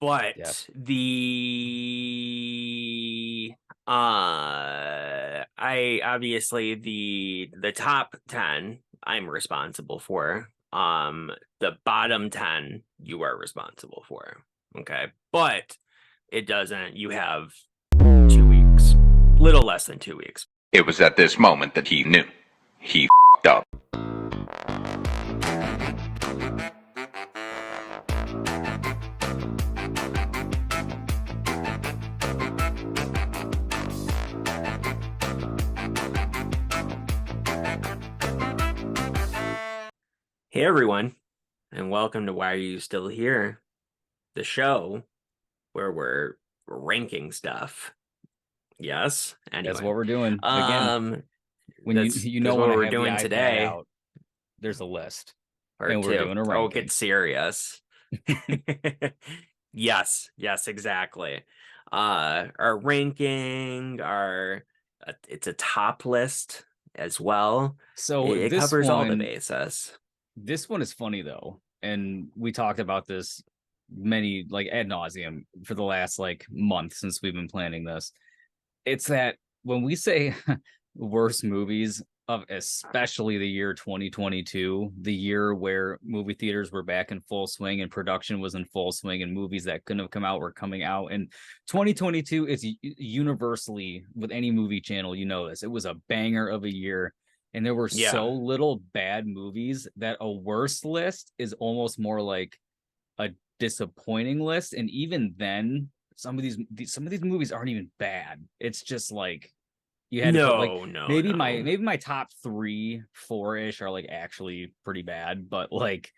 Yeah. But I obviously the top 10 I'm responsible for. The bottom 10 you are responsible for. Okay. But it doesn't, you have 2 weeks, little less than 2 weeks. It was at this moment that he knew. He fed up. Hey everyone, and welcome to Why Are You Still Here? The show where we're ranking stuff. Yes. That's Anyway, what we're doing. Again, um, when you that's you that's know what when I we're have the doing iPad today. out, there's a list, and Part we're two. doing a Oh, ranking. get serious. Yes, exactly. Our ranking, it's a top list as well. So It covers all the bases. this one is funny though, and we talked about this many like ad nauseum for the last like month since we've been planning this. It's that when we say worst movies of especially the year 2022, the year where movie theaters were back in full swing and production was in full swing and movies that couldn't have come out were coming out. And 2022 is universally with any movie channel, you know this. It was a banger of a year. And there were Yeah. so little bad movies that a worst list is almost more like a disappointing list. And even then, some of these movies aren't even bad. It's just like you had to put like No. maybe my top three, four ish are like actually pretty bad, but like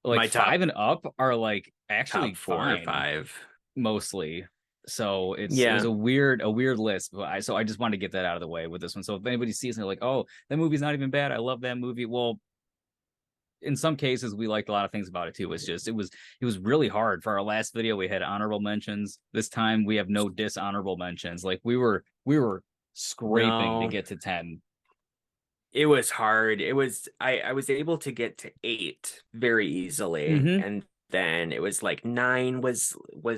My five top and up are like top actually four or fine five. mostly. So it was Yeah. a weird list, but I just wanted to get that out of the way with this one. So if anybody sees it, they're like, oh, that movie's not even bad. I love that movie. Well, in some cases we liked a lot of things about it too. It was really hard. For our last video we had honorable mentions. This time we have no dishonorable mentions. Like we were scraping to No. get to 10. It was hard. I was able to get to 8 very easily, Mm-hmm. and then it was like 9 was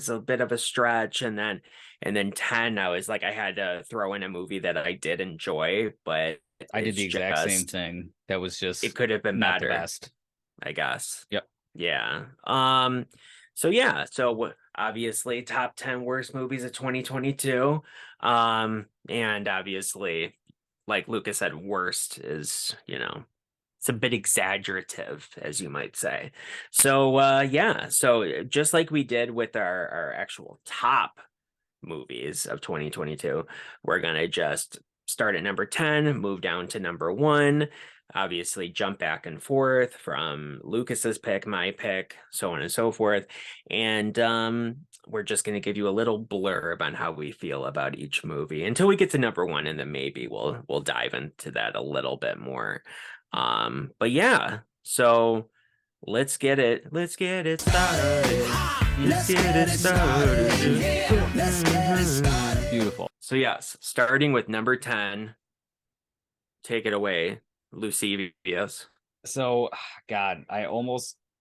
a bit of a stretch, and then 10 I was like I had to throw in a movie that I did enjoy, but I did it's the exact same just thing. That was it just could have been not the better, best. I guess. Yep. Yeah. So obviously top 10 worst movies of 2022. And obviously, like Lucas said, worst is, it's a bit exaggerative, as you might say. So just like we did with our actual top movies of 2022, we're gonna just start at number 10, move down to number 1, obviously jump back and forth from Lucas's pick, my pick, so on and so forth. And we're just going to give you a little blurb on how we feel about each movie until we get to number 1, and then maybe we'll dive into that a little bit more. But yeah, so let's get it started. Let's get it started. Beautiful. So yes, starting with number 10, take it away, Lucivius. So God,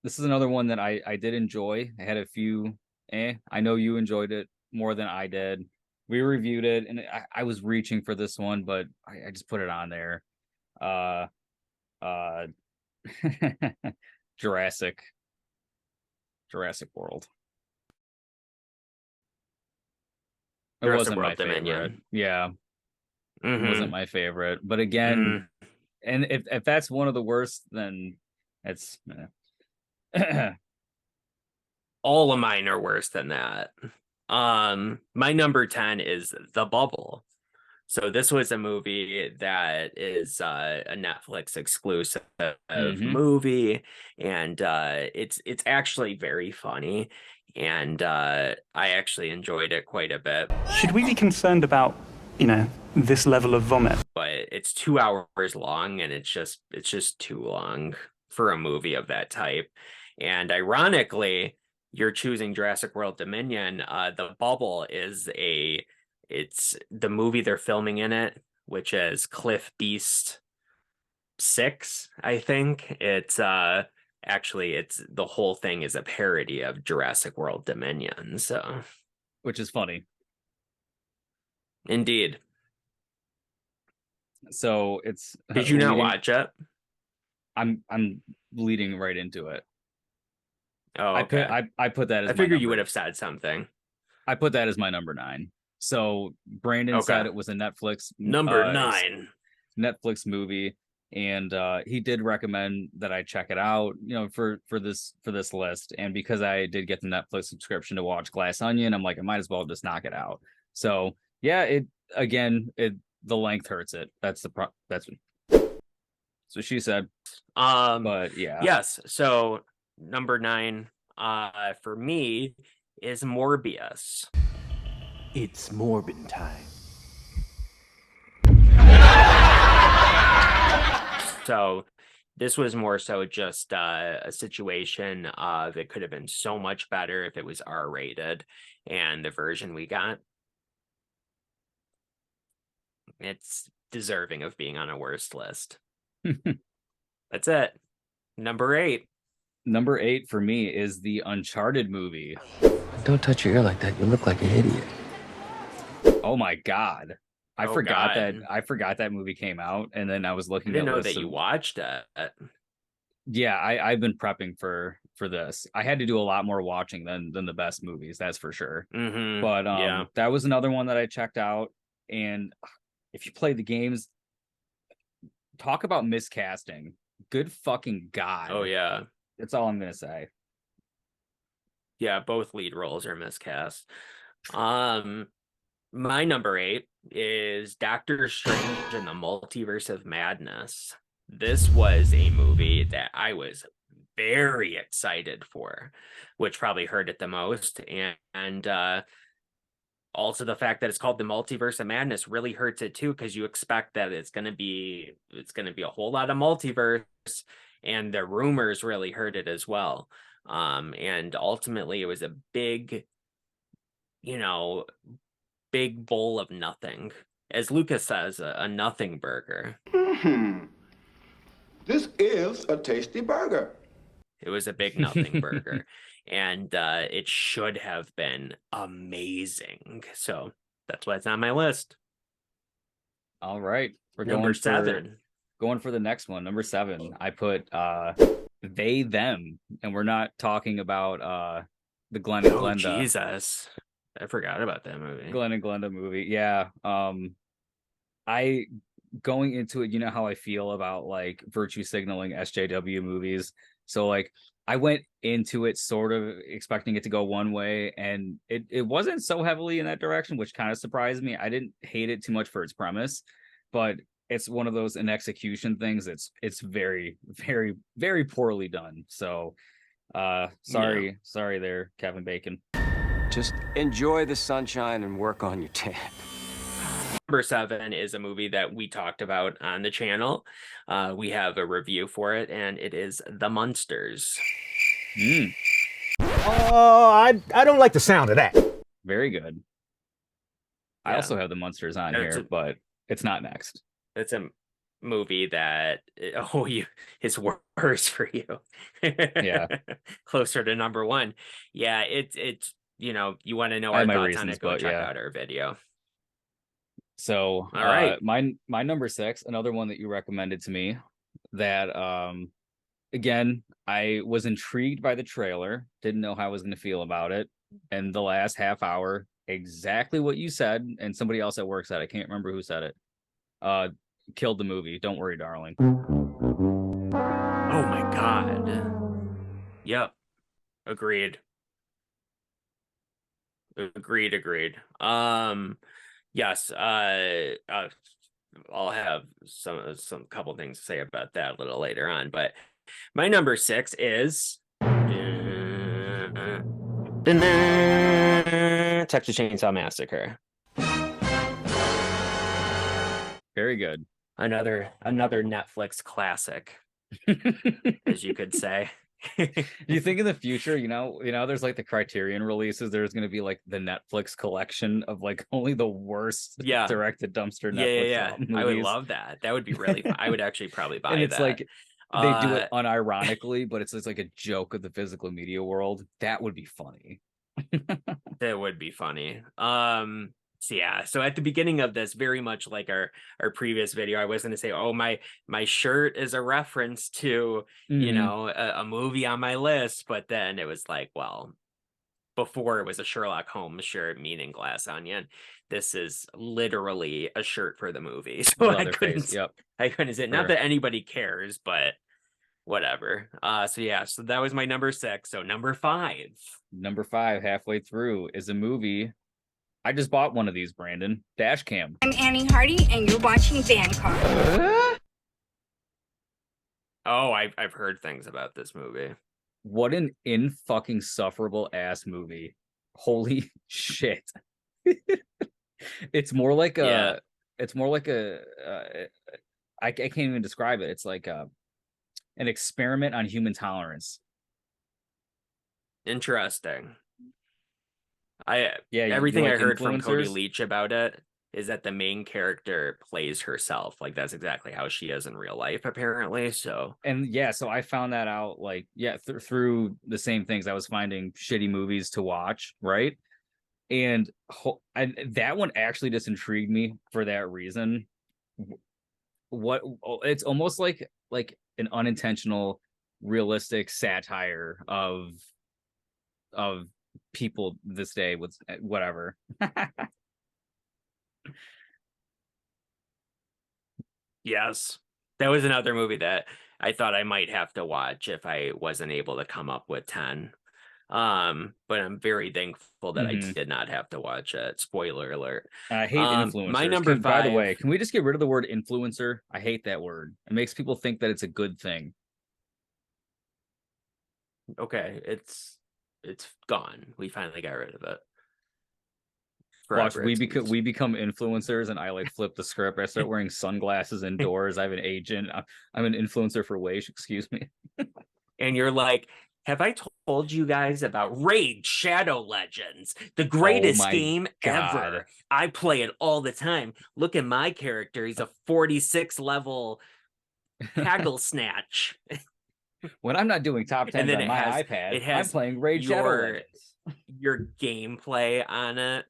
this is another one that I did enjoy. I had a few I know you enjoyed it more than I did. We reviewed it and I was reaching for this one, but I just put it on there. Uh uh Jurassic Jurassic World. It Jurassic wasn't my World favorite. Dominion. Yeah, it wasn't Mm-hmm. my favorite. But again, Mm. and if that's one of the worst, then it's All of mine are worse than that. My number 10 is The Bubble. So this was a movie that is a Netflix exclusive hmm. movie, and it's actually very funny, and I actually enjoyed it quite a bit. Should we be concerned about, this level of vomit? But it's 2 hours long, and it's just too long for a movie of that type. And ironically, you're choosing Jurassic World Dominion. The Bubble it's the movie they're filming in it, which is Cliff Beast 6, I think. It's Actually, it's the whole thing is a parody of Jurassic World Dominion. So, which is funny. indeed. So it's Did you not leading, watch it? I'm leading right into it. Oh, okay. I put that as I my figured you number. would have said something. I put that as my number 9. So Brandon Okay. said it was a Number 9. Netflix movie, and he did recommend that I check it out, you know, for this list. And because I did get the Netflix subscription to watch Glass Onion, I'm like, I might as well just knock it out. So yeah, the length hurts it. That's what she said. But yeah. Yes. So number 9 for me is Morbius. It's Morbin time. So this was more so just a situation of it could have been so much better if it was R-rated, and the version we got, it's deserving of being on a worst list. That's it. Number 8. Number 8 for me is the Uncharted movie. Don't touch your ear like that. You look like an idiot. Oh my God. I Oh, forgot God. that movie came out, and then I was I looking didn't at know lists that you of- watched it. Yeah, I've been prepping for this. I had to do a lot more watching than the best movies, that's for sure. Mm-hmm. But Yeah. that was another one that I checked out. And if you play the games, talk about miscasting. Good fucking God. Oh, yeah. That's all I'm gonna say. Yeah, both lead roles are miscast. My number 8 is Doctor Strange and the Multiverse of Madness. This was a movie that I was very excited for, which probably hurt it the most. And also the fact that it's called the Multiverse of Madness really hurts it too, because you expect that it's gonna be a whole lot of multiverse, and the rumors really hurt it as well. And ultimately it was a big, big bowl of nothing. As Lucas says, a nothing burger. This is a tasty burger. It was a big nothing burger. And it should have been amazing. So that's why it's on my list. All right. We're Number 7. Going for the next one. Number 7. I put They Them, and we're not talking about the Glenn and Glenda. Jesus. I forgot about that movie. Glenn and Glenda movie. Yeah. I going into it, you know how I feel about like virtue signaling SJW movies. So like I went into it sort of expecting it to go one way, and it wasn't so heavily in that direction, which kind of surprised me. I didn't hate it too much for its premise, but it's one of those in execution things. It's very, very, very poorly done. So sorry there, Kevin Bacon. Just enjoy the sunshine and work on your tan. Number 7 is a movie that we talked about on the channel. We have a review for it, and it is The Munsters. Oh, I don't like the sound of that. Very good. I Yeah. also have The Munsters on here, but it's not next. It's a movie that it's worse for you. Yeah. Closer to number 1. Yeah, it's you want to know I have our my thoughts on reasons, it, go but check yeah. out our video. So All right. my number 6, another one that you recommended to me, that again, I was intrigued by the trailer, didn't know how I was going to feel about it, and the last half hour, exactly what you said, and somebody else at work said, I can't remember who said it, killed the movie. Don't worry, darling. Oh my God. Yep. Agreed. Yes, I'll have some couple things to say about that a little later on, but my number 6 is Texas Chainsaw Massacre. Very good. Another Netflix classic, as you could say. You think in the future, there's like the Criterion releases, there's going to be like the Netflix collection of like only the worst Yeah. directed dumpster Netflix Yeah. movies. I would love that. That would be really fun. I would actually probably buy and it's that. like They do it unironically, but it's like a joke of the physical media world. That would be funny. That would be funny. So yeah, so at the beginning of this, very much like our previous video, I was going to say, oh, my shirt is a reference to, you know, a movie on my list, but then it was like, well, before it was a Sherlock Holmes shirt, meaning Glass Onion. This is literally a shirt for the movie. So I couldn't say, not that anybody cares, but whatever. So yeah, so that was my number 6. So number 5. Number 5, halfway through, is a movie. I just bought one of these, Brandon. Dash Cam. I'm Annie Hardy, and you're watching Vancar. Oh, I've heard things about this movie. What an in-fucking-sufferable ass movie. Holy shit. It's more like a... I can't even describe it. It's like an experiment on human tolerance. Interesting. Everything I heard from Cody Leach about it is that the main character plays herself. Like, that's exactly how she is in real life, apparently. So, and yeah, so I found that out, like, through the same things. I was finding shitty movies to watch, right? And that one actually just intrigued me for that reason. It's almost like an unintentional, realistic satire of people this day with whatever. Yes, that was another movie that I thought I might have to watch if I wasn't able to come up with 10. But I'm very thankful that I did not have to watch it. Spoiler alert. I hate influencers. My number 5. By the way, can we just get rid of the word influencer? I hate that word. It makes people think that it's a good thing. Okay, it's gone. We finally got rid of it. Watch, we become influencers, and I like flip the script. I start wearing sunglasses indoors. I have an agent. I'm an influencer for Wage. Excuse me. And you're like, have I told you guys about Raid Shadow Legends, the greatest game ever? I play it all the time. Look at my character. He's a 46 level haggle snatch. When I'm not doing top 10 on my iPad, I'm playing Raid Shadow Legends. Your gameplay on it,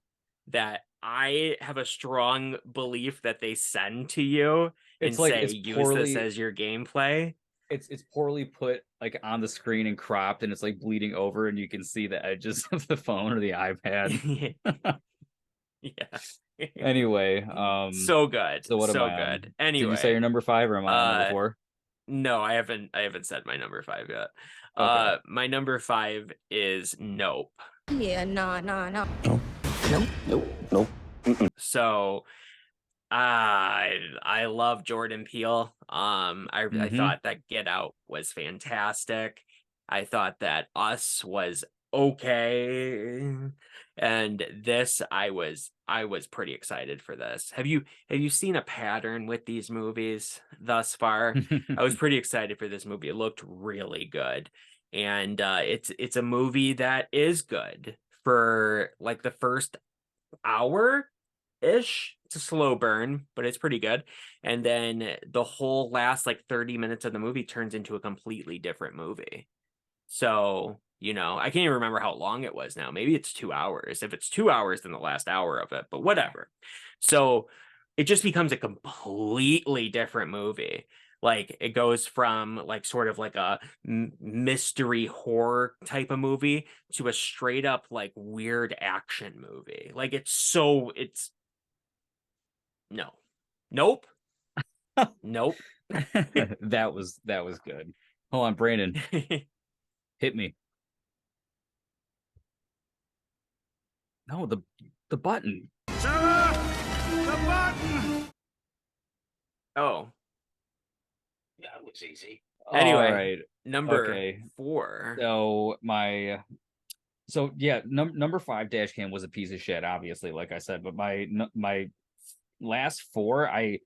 that I have a strong belief that they send to you and say, use this as your gameplay. It's poorly put, like, on the screen and cropped, and it's like bleeding over, and you can see the edges of the phone or the iPad. Yeah. Anyway, so good. So what am I good. On? Anyway, did you say your number 5, or am I on number 4? No, I haven't said my number 5 yet. Okay. My number 5 is Nope. Yeah, no. Nope. So I love Jordan Peele. I thought that Get Out was fantastic. I thought that Us was okay, and this I was pretty excited for this. Have you seen a pattern with these movies thus far? I was pretty excited for this movie. It looked really good, and it's a movie that is good for like the first hour ish. It's a slow burn, but it's pretty good. And then the whole last like 30 minutes of the movie turns into a completely different movie. So, you know, I can't even remember how long it was now. Maybe it's 2 hours. If it's 2 hours, then the last hour of it, but whatever. So it just becomes a completely different movie. Like, it goes from like sort of like a mystery horror type of movie to a straight up like weird action movie. Like, it's nope. Nope. That was good. Hold on, Brandon. Hit me. No, the button. Sarah, the button. Oh. That was easy. Anyway, right. number 4. So yeah, number 5, Dashcam, was a piece of shit, obviously, like I said. But my last 4, I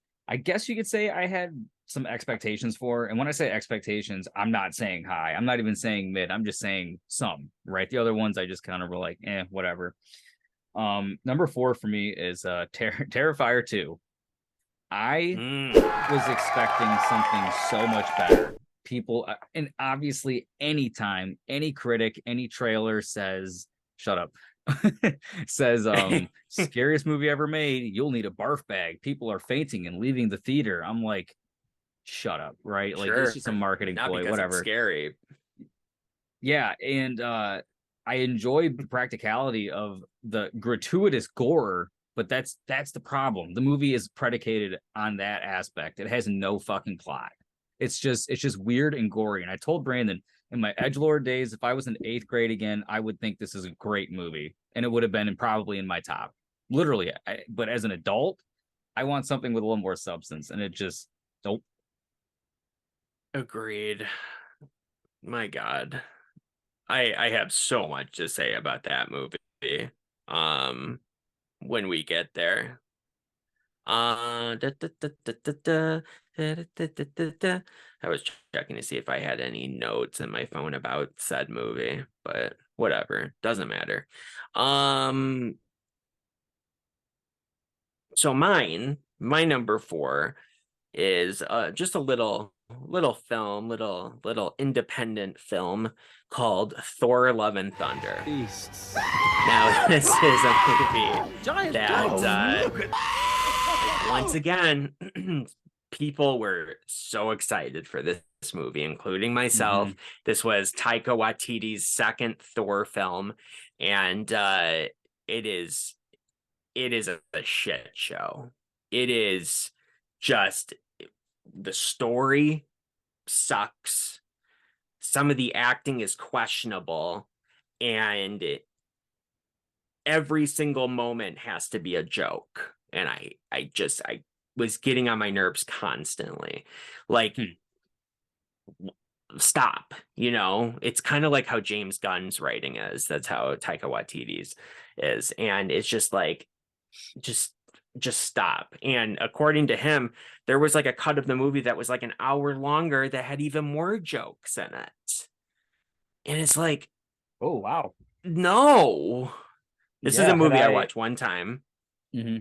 guess you could say I had some expectations for. And when I say expectations, I'm not saying high. I'm not even saying mid. I'm just saying some, right? The other ones I just kind of were like, whatever. Number 4 for me is Terrifier 2. I was expecting something so much better. people, and obviously anytime any critic, any trailer says, shut up, says scariest movie ever made, you'll need a barf bag, people are fainting and leaving the theater, I'm like, shut up, right? Like, it's Sure. just a marketing Not ploy, because whatever. it's scary. Yeah, and I enjoyed the practicality of the gratuitous gore, but that's the problem. The movie is predicated on that aspect. It has no fucking plot. It's just weird and gory. And I told Brandon in my edgelord days, if I was in 8th grade again, I would think this is a great movie, and it would have been probably in my top, literally. But as an adult, I want something with a little more substance, and it just nope. Agreed. My God. I have so much to say about that movie. When we get there. I was checking to see if I had any notes in my phone about said movie, but whatever, doesn't matter. So my number 4 is just a little film, little independent film called Thor: Love and Thunder. Now this is a movie that once again people were so excited for this movie, including myself. This was Taika Waititi's second Thor film, and it is a shit show. It is just, the story sucks. Some of the acting is questionable, and every single moment has to be a joke. And I was getting on my nerves constantly. Like, stop, it's kind of like how James Gunn's writing is. That's how Taika Waititi's is. And it's just like, just stop. And according to him, there was like a cut of the movie that was like an hour longer that had even more jokes in it. And it's like, Oh, wow. No. This is a movie I watched one time. Mm-hmm.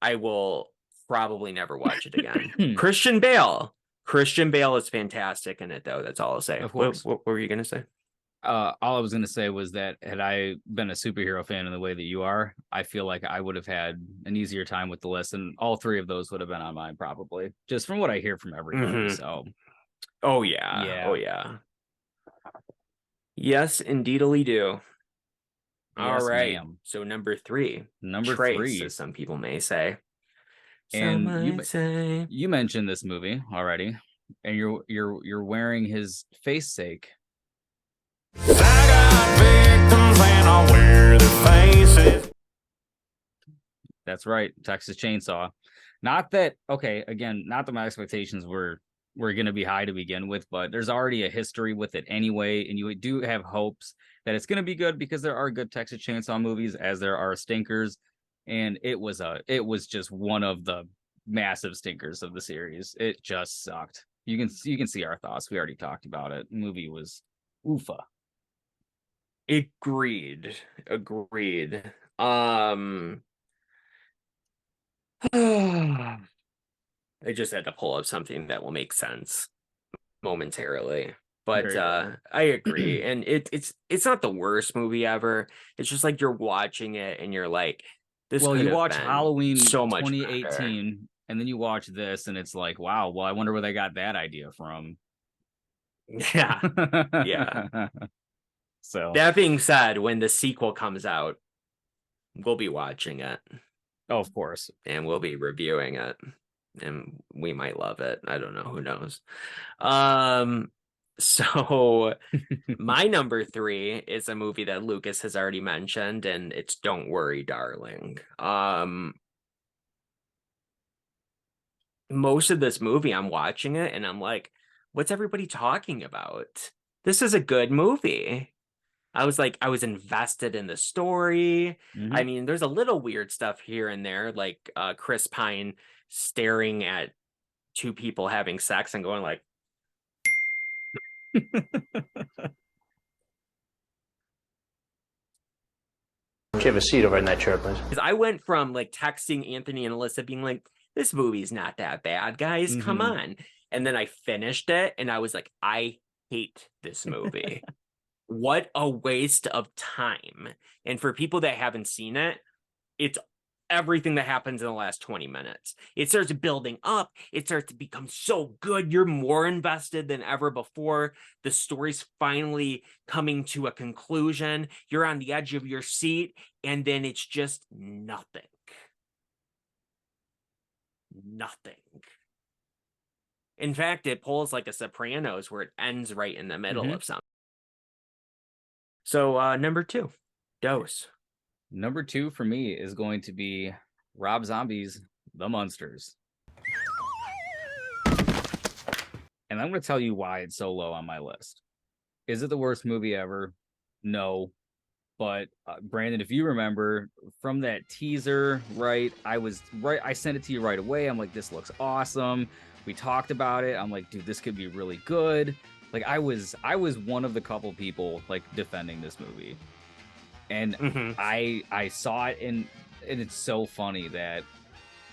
I will probably never watch it again. Christian Bale is fantastic in it, though. That's all I'll say. Of course. What were you gonna say? All I was going to say was that had I been a superhero fan in the way that you are, I feel like I would have had an easier time with the list, and all 3 of those would have been on mine probably, just from what I hear from everybody. So, oh yeah. Yes, indeedly do. All yes, right. ma'am. So number 3, Number Trace, 3, as some people may say. and you mentioned this movie already, and you're wearing his face sake. I got victims and I wear their faces. That's right, Texas Chainsaw. Not that, okay, again, not that my expectations were going to be high to begin with, but there's already a history with it anyway, and you do have hopes that it's going to be good because there are good Texas Chainsaw movies, as there are stinkers, and it was just one of the massive stinkers of the series. It just sucked. You can see our thoughts. We already talked about it. The movie was oofa. Agreed. I just had to pull up something that will make sense momentarily. But I agree. And it's not the worst movie ever. It's just like you're watching it and you're like, this well, could you have watch been Halloween so much 2018, better. and then you watch this, and it's like, wow, well, I wonder where they got that idea from. Yeah. Yeah. So That being said, when the sequel comes out, we'll be watching it. Oh, of course. And we'll be reviewing it. And we might love it. I don't know. Who knows? So my number 3 is a movie that Lucas has already mentioned, and it's Don't Worry, Darling. Most of this movie, I'm watching it and I'm like, what's everybody talking about? This is a good movie. I was invested in the story. Mm-hmm. I mean, there's a little weird stuff here and there, like Chris Pine staring at 2 people having sex and going like, Do you have a seat over in that chair, please? because I went from like texting Anthony and Alyssa being like, this movie's not that bad, guys. Come on. And then I finished it and I was like, I hate this movie. What a waste of time. And for people that haven't seen it, it's everything that happens in the last 20 minutes. It starts building up. It starts to become so good. You're more invested than ever before. The story's finally coming to a conclusion. You're on the edge of your seat, and then it's just nothing. Nothing. In fact, it pulls like a Sopranos where it ends right in the middle of something. So number 2, Dose. Number 2 for me is going to be Rob Zombie's The Munsters. And I'm going to tell you why it's so low on my list. Is it the worst movie ever? No. But Brandon, if you remember from that teaser, right? I sent it to you right away. I'm like, this looks awesome. We talked about it. I'm like, dude, this could be really good. Like I was one of the couple people like defending this movie. And I saw it and it's so funny that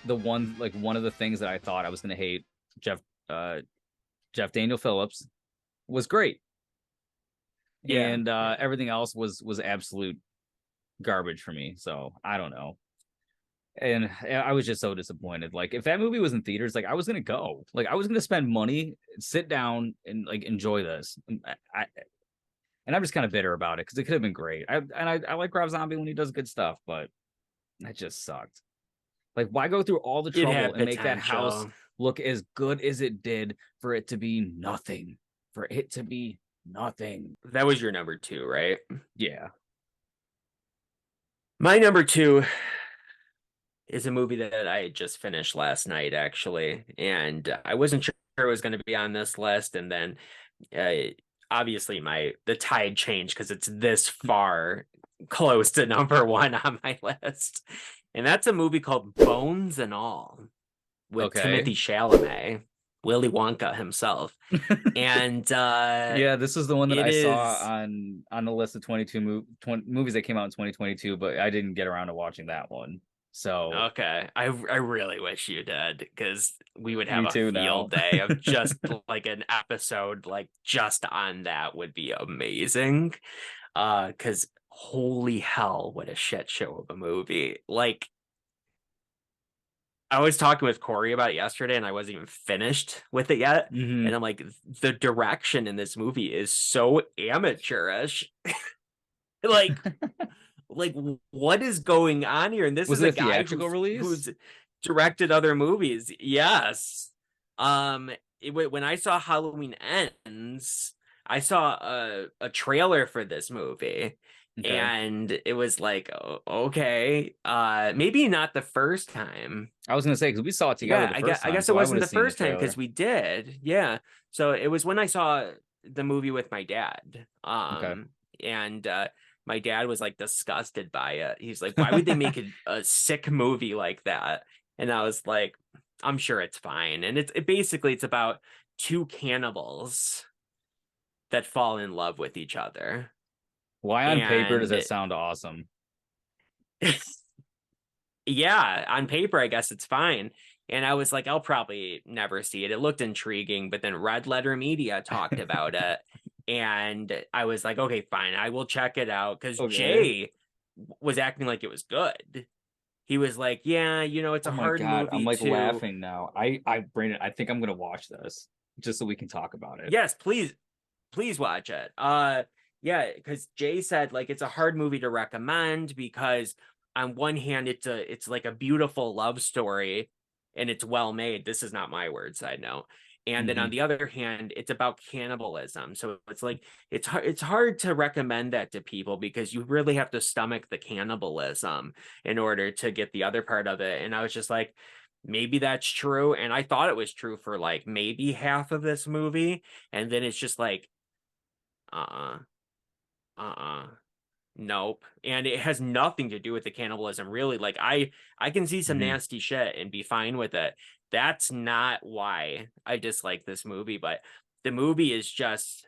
one of the things that I thought I was going to hate, Jeff Daniel Phillips, was great. Yeah. And everything else was absolute garbage for me. So I don't know. And I was just so disappointed. Like if that movie was in theaters, like I was going to go, like I was going to spend money, sit down and like enjoy this. And I'm just kind of bitter about it because it could have been great. I like Rob Zombie when he does good stuff, but that just sucked. Like, why go through all the trouble and make that house look as good as it did for it to be nothing? For it to be nothing. That was your number 2, right? Yeah. My number 2 is a movie that I had just finished last night, actually. And I wasn't sure it was going to be on this list. And then obviously the tide changed because it's this far close to number 1 on my list. And that's a movie called Bones and All with Timothy Chalamet, Willy Wonka himself. And yeah, this is the one that I saw on the list of 22 movies that came out in 2022, but I didn't get around to watching that one. So okay, I really wish you did, because we would have a field day of just like an episode like just on that would be amazing. Because holy hell, what a shit show of a movie. Like I was talking with Corey about it yesterday and I wasn't even finished with it yet. And I'm like, the direction in this movie is so amateurish. like what is going on here? And this is a guy who's directed other movies. Yes. When I saw Halloween Ends, I saw a trailer for this movie. Okay. And it was like, okay, maybe not the first time. I was gonna say, because we saw it together. Yeah, I guess it wasn't the first time because we did. Yeah, so it was when I saw the movie with my dad. And my dad was like disgusted by it. He's like, why would they make a sick movie like that? And I was like, I'm sure it's fine. And it basically it's about 2 cannibals that fall in love with each other. Why on paper does that sound awesome? Yeah, on paper, I guess it's fine. And I was like, I'll probably never see it. It looked intriguing, but then Red Letter Media talked about it. And I was like, okay, fine, I will check it out. Because Jay was acting like it was good. He was like, yeah, it's a hard movie. I'm like laughing now. Brandon, I think I'm going to watch this just so we can talk about it. Yes, please watch it. Yeah, because Jay said like it's a hard movie to recommend because on one hand it's like a beautiful love story and it's well made. This is not my words, I know. And then on the other hand, it's about cannibalism. So it's like it's hard to recommend that to people because you really have to stomach the cannibalism in order to get the other part of it. And I was just like, maybe that's true. And I thought it was true for like maybe half of this movie. And then it's just like, nope. And it has nothing to do with the cannibalism, really. Like I can see some nasty shit and be fine with it. That's not why I dislike this movie, but the movie is just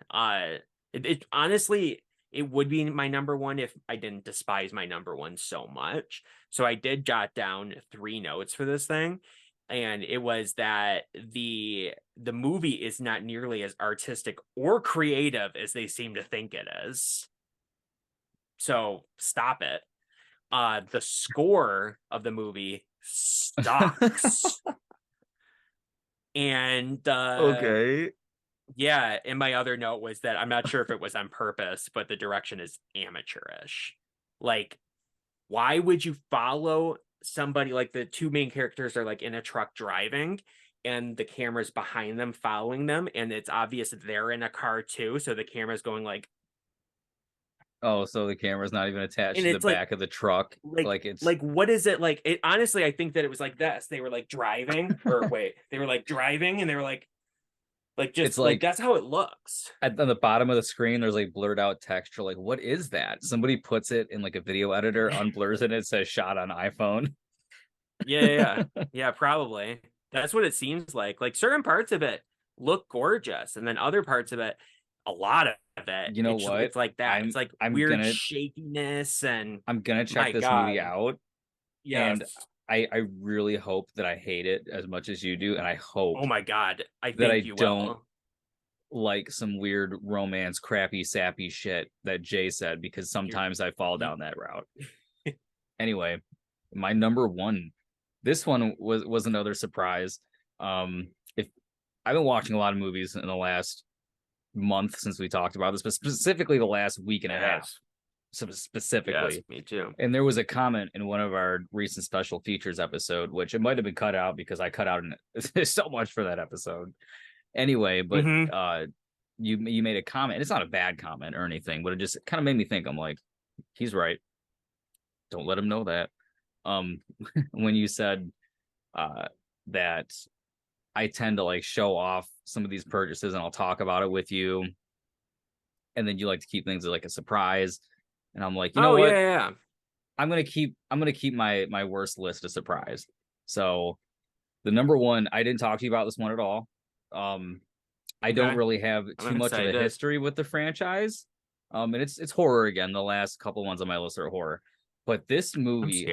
it honestly, it would be my number 1 if I didn't despise my number 1 so much. So I did jot down 3 notes for this thing. and it was that the movie is not nearly as artistic or creative as they seem to think it is. So stop it. The score of the movie sucks. And Okay. yeah, and my other note was that I'm not sure if it was on purpose, but the direction is amateurish. Like, why would you follow somebody? Like, the two main characters are like in a truck driving, and the camera's behind them following them, and it's obvious that they're in a car too, so the camera's going like, Oh, so the camera's not even attached and to the it's like back of the truck. Like it's what is it like? It honestly, I think that it was like this. They were like driving, or wait, they were like driving, and they were like just it's like that's how it looks. on the bottom of the screen, there's like blurred out texture. Like, what is that? Somebody puts it in like a video editor, unblurs it, and it says shot on iPhone. Yeah, probably. That's what it seems like. Like, certain parts of it look gorgeous, and then other parts of it, a lot of it, You know what? it's like that. It's like I'm weird gonna- shakiness, and I'm gonna my check this God. movie out, yeah. and I really hope that I hate it as much as you do, and I hope Oh my God, I that think I you don't will. like some weird romance, crappy, sappy shit that Jay said, because sometimes I fall down that route. Anyway, my number one. This one was another surprise. If I've been watching a lot of movies in the last month since we talked about this, but specifically the last week and a half. So specifically, Yes, me too. and there was a comment in one of our recent special features episode, which it might have been cut out because I cut out so much for that episode. Anyway, but you made a comment. It's not a bad comment or anything, but it just kind of made me think. I'm like, he's right. Don't let him know that. When you said that I tend to like show off some of these purchases and I'll talk about it with you, and then you like to keep things like a surprise, and I'm like, you know what? Yeah. I'm gonna keep my worst list a surprise. So the number one, I didn't talk to you about this one at all. I don't really have too much of a history with the franchise. And it's horror again. The last couple ones on my list are horror. But this movie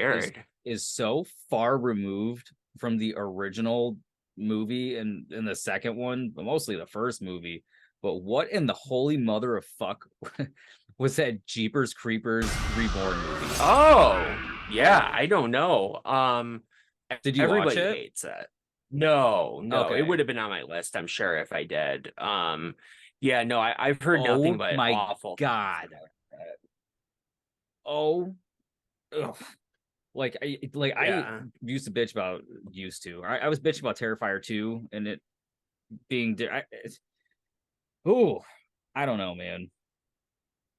is so far removed from the original movie and the second one, but mostly the first movie. But what in the holy mother of fuck was that Jeepers Creepers Reborn movie? Oh, yeah, I don't know. Did you everybody watch it? hates it. No, Okay. it would have been on my list, I'm sure, if I did. Yeah, no, I've heard nothing but my awful. God. Oh, ugh. I used to bitch about I was bitching about Terrifier 2 and it being I don't know, man.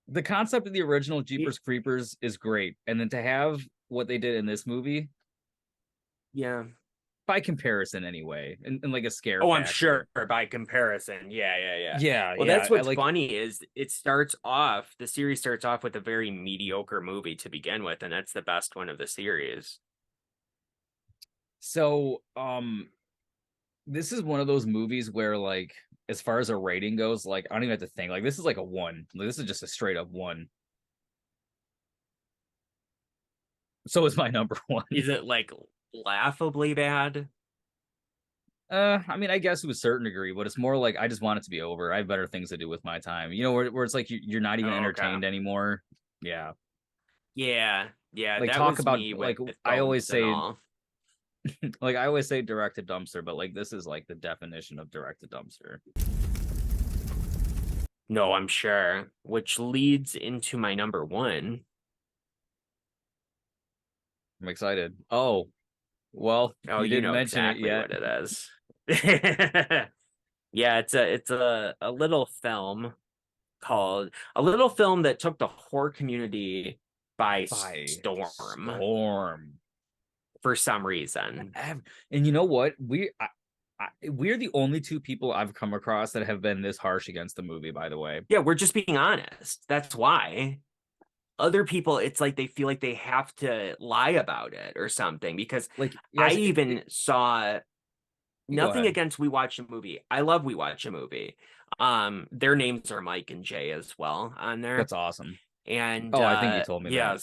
The concept of the original Jeepers Creepers is great, and then to have what they did in this movie, yeah, by comparison anyway, and like a scare I'm factor. sure by comparison. Yeah. Well, that's what's funny is the series starts off with a very mediocre movie to begin with, and that's the best one of the series. So this is one of those movies where, like, as far as a rating goes, like, I don't even have to think. Like, this is like a 1. Like, this is just a straight up 1. So is my number 1. Is it like laughably bad? I mean, I guess to a certain degree, but it's more like I just want it to be over. I have better things to do with my time. You know, where it's like you're not even entertained anymore. Yeah. Yeah. Like, that talk was about me like with I always say, like I always say direct to dumpster, but like this is like the definition of direct to dumpster. No, I'm sure. Which leads into my number 1. I'm excited. Oh, well, you didn't mention exactly it yet. what it is. Yeah, it's a little film that took the horror community by storm for some reason. And you know what? We're the only two people I've come across that have been this harsh against the movie, by the way. Yeah, we're just being honest. That's why. Other people, it's like they feel like they have to lie about it or something, because like I even saw nothing against We Watch a Movie. I love We Watch a Movie. Their names are Mike and Jay as well on there. That's awesome. And I think you told me that.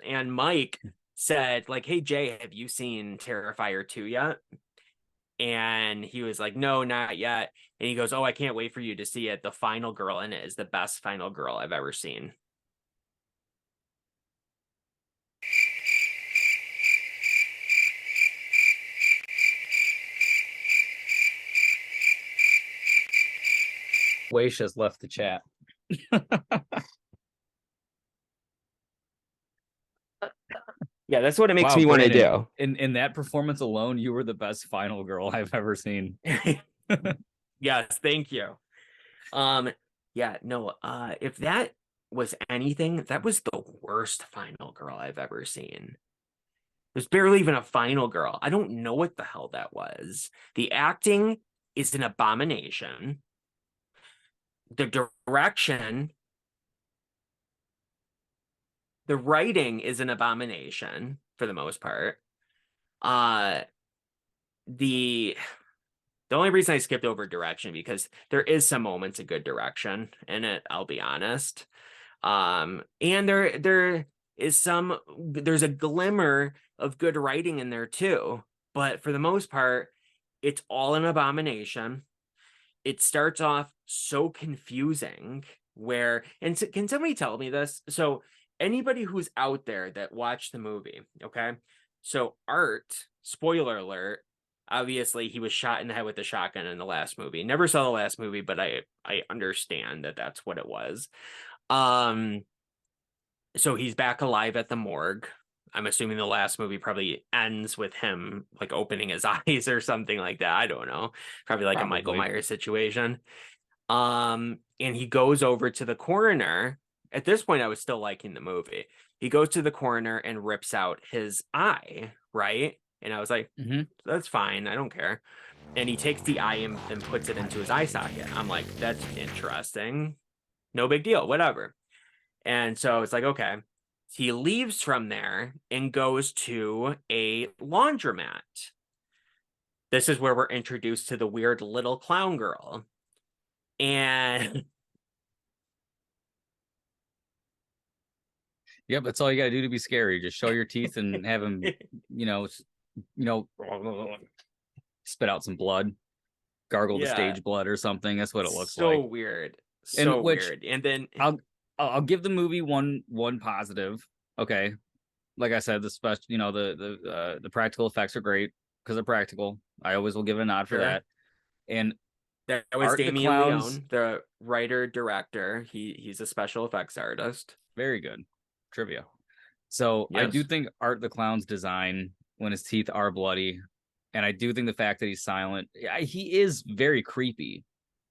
And Mike said like, "Hey Jay, have you seen Terrifier 2 yet?" And he was like, "No, not yet." And he goes, "Oh, I can't wait for you to see it. The final girl in it is the best final girl I've ever seen." Weish has left the chat. Yeah, that's what it makes Wow, me want to Brandon, do. in that performance alone, you were the best final girl I've ever seen. Yes, thank you. Yeah, no, if that was anything, that was the worst final girl I've ever seen. There's barely even a final girl. I don't know what the hell that was. The acting is an abomination. The direction, the writing is an abomination for the most part. The only reason I skipped over direction because there is some moments of good direction in it, I'll be honest. And there's a glimmer of good writing in there too, but for the most part, it's all an abomination. It starts off so confusing can somebody tell me this? So anybody who's out there that watched the movie, okay? So Art, spoiler alert, obviously he was shot in the head with a shotgun in the last movie. Never saw the last movie, but I understand that that's what it was. So he's back alive at the morgue. I'm assuming the last movie probably ends with him like opening his eyes or something like that. I don't know. Probably like a Michael Myers situation. And he goes over to the coroner. At this point, I was still liking the movie. He goes to the coroner and rips out his eye, right? And I was like, that's fine. I don't care. And he takes the eye and puts it into his eye socket. I'm like, that's interesting. No big deal, whatever. And so it's like, okay. He leaves from there and goes to a laundromat. This is where we're introduced to the weird little clown girl. And yep, that's all you gotta do to be scary. Just show your teeth and have him, spit out some blood, gargle the stage blood or something. That's what it looks like. So weird. So weird. And then I'll give the movie one positive. Okay. Like I said, the special, the practical effects are great because they're practical. I always will give a nod for that. And that was Damien Leone, the writer director. He's a special effects artist. Very good trivia. So I do think Art the Clown's design when his teeth are bloody, and I do think the fact that he's silent, he is very creepy.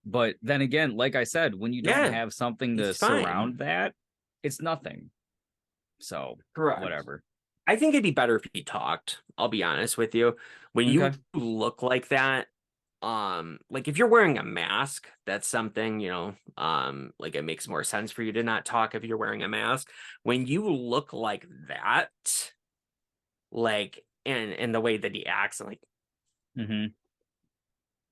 But then again, like I said, when you don't have something to surround that, it's nothing. So whatever. I think it'd be better if he talked. I'll be honest with you. When you look like that, like if you're wearing a mask, that's something, like it makes more sense for you to not talk if you're wearing a mask. When you look like that, like and the way that he acts, like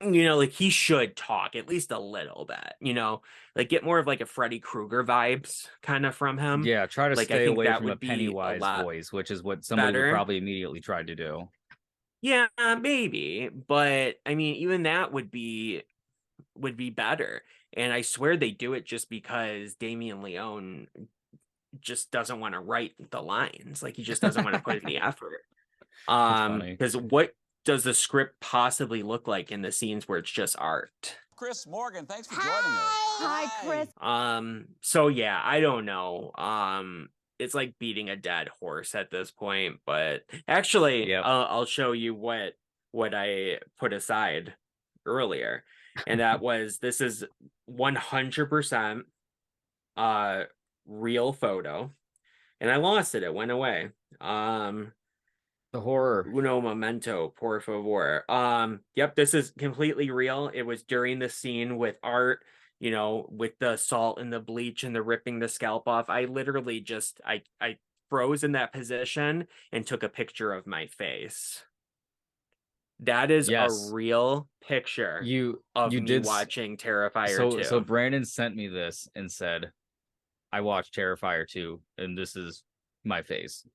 like he should talk at least a little bit, like get more of like a Freddy Krueger vibes kind of from him. Yeah, try to like, stay away from a Pennywise voice, which is what somebody would probably immediately try to do. Yeah, maybe, but I mean, even that would be better. And I swear they do it just because Damien Leone just doesn't want to write the lines. Like he just doesn't want to put in the effort. Because what does the script possibly look like in the scenes where it's just Art? Chris Morgan, thanks for joining us. Hi, Chris. So yeah, I don't know. It's like beating a dead horse at this point, but actually, I'll show you what I put aside earlier, and that was this is 100% real photo, and I lost it. It went away. The horror. Uno momento, por favor. Yep, this is completely real. It was during the scene with Art, with the salt and the bleach and the ripping the scalp off. I literally just I froze in that position and took a picture of my face. That is a real picture of me watching Terrifier 2. So Brandon sent me this and said, I watched Terrifier 2, and this is my face.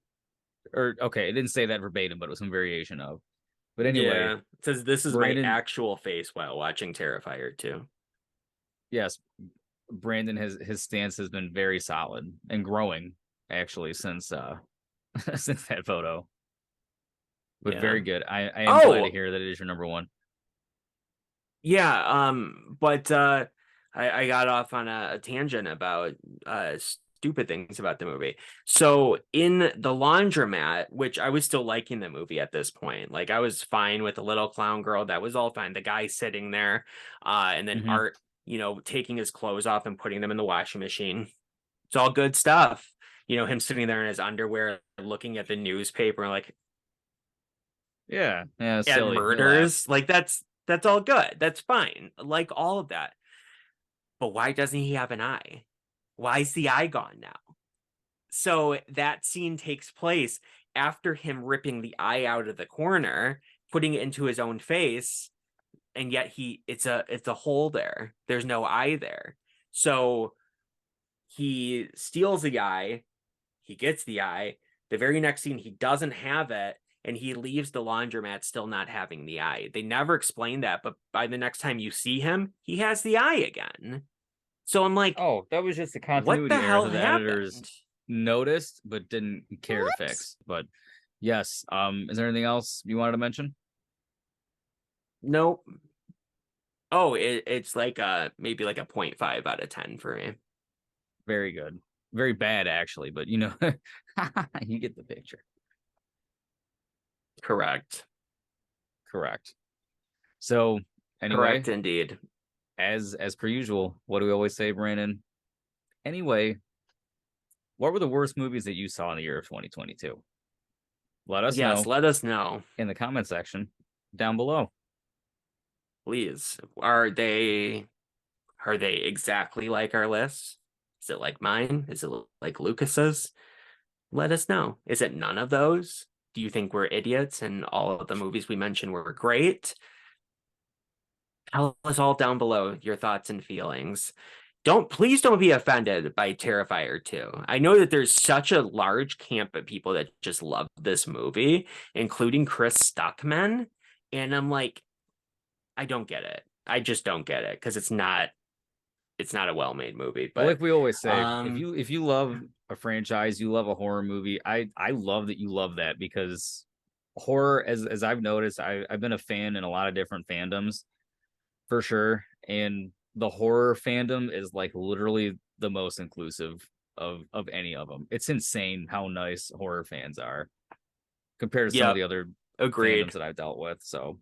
Or okay, it didn't say that verbatim, but it was some variation of. But anyway, Yeah, it says this is Brandon- my actual face while watching Terrifier 2. yes, Brandon his stance has been very solid and growing actually since since that photo. But Yeah. very good. I am glad to Oh! hear that it is your number one. Yeah, but I got off on a tangent about stupid things about the movie. So in the laundromat, which I was still liking the movie at this point, like I was fine with the little clown girl, that was all fine. The guy sitting there, and then Mhm. Art, taking his clothes off and putting them in the washing machine. It's all good stuff. Him sitting there in his underwear, looking at the newspaper, like Yeah, and silly. We laugh. murders, like that's all good. That's fine. Like all of that. But why doesn't he have an eye? Why is the eye gone now? So that scene takes place after him ripping the eye out of the corner, putting it into his own face, and yet it's a hole there. There's no eye there. So he steals the eye, he gets the eye. The very next scene, he doesn't have it, and he leaves the laundromat still not having the eye. They never explain that, but by the next time you see him, he has the eye again. So I'm like, Oh, that was just a what continuity the error hell that the happened? editors noticed but didn't care to fix. But yes, is there anything else you wanted to mention? Nope. Oh, it's like maybe like a 0.5 out of 10 for me. Very good. Very bad actually, but you get the picture. Correct. So anyway, Correct indeed. as per usual, what do we always say, Brandon? Anyway, what were the worst movies that you saw in the year of 2022? Let us know Yes, let us know, in the comment section down below. please. Are they exactly like our list? Is it like mine? Is it like Lucas's? Let us know. Is it none of those? Do you think we're idiots and all of the movies we mentioned were great? Tell us all down below your thoughts and feelings. Please don't be offended by Terrifier 2. I know that there's such a large camp of people that just love this movie, including Chris Stuckman. And I'm like, I don't get it. I just don't get it because it's not a well-made movie. But like we always say, if you love a franchise, you love a horror movie. I love that you love that, because horror, as I've noticed, I've been a fan in a lot of different fandoms for sure, and the horror fandom is like literally the most inclusive of any of them. It's insane how nice horror fans are compared to some of the other agreed fandoms that I've dealt with. So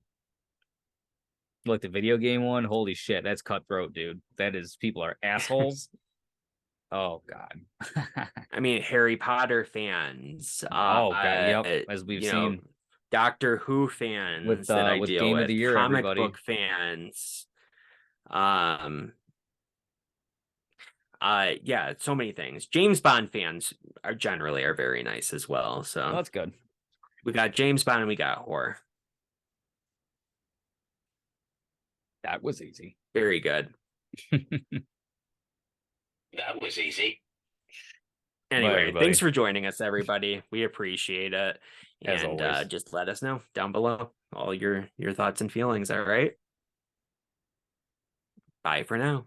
like the video game one, holy shit, that's cutthroat, dude. That is, people are assholes. Oh god. I mean, Harry Potter fans. Oh god, yep. As we've seen, Doctor Who fans with that I with deal Game with, of the Year, comic everybody. book fans. Yeah, so many things. James Bond fans are very nice as well. So Oh, that's good. we got James Bond and we got horror. That was easy. Very good. That was easy. Anyway, everybody. thanks for joining us, everybody. We appreciate it. As And always. just let us know down below all your thoughts and feelings. All right. Bye for now.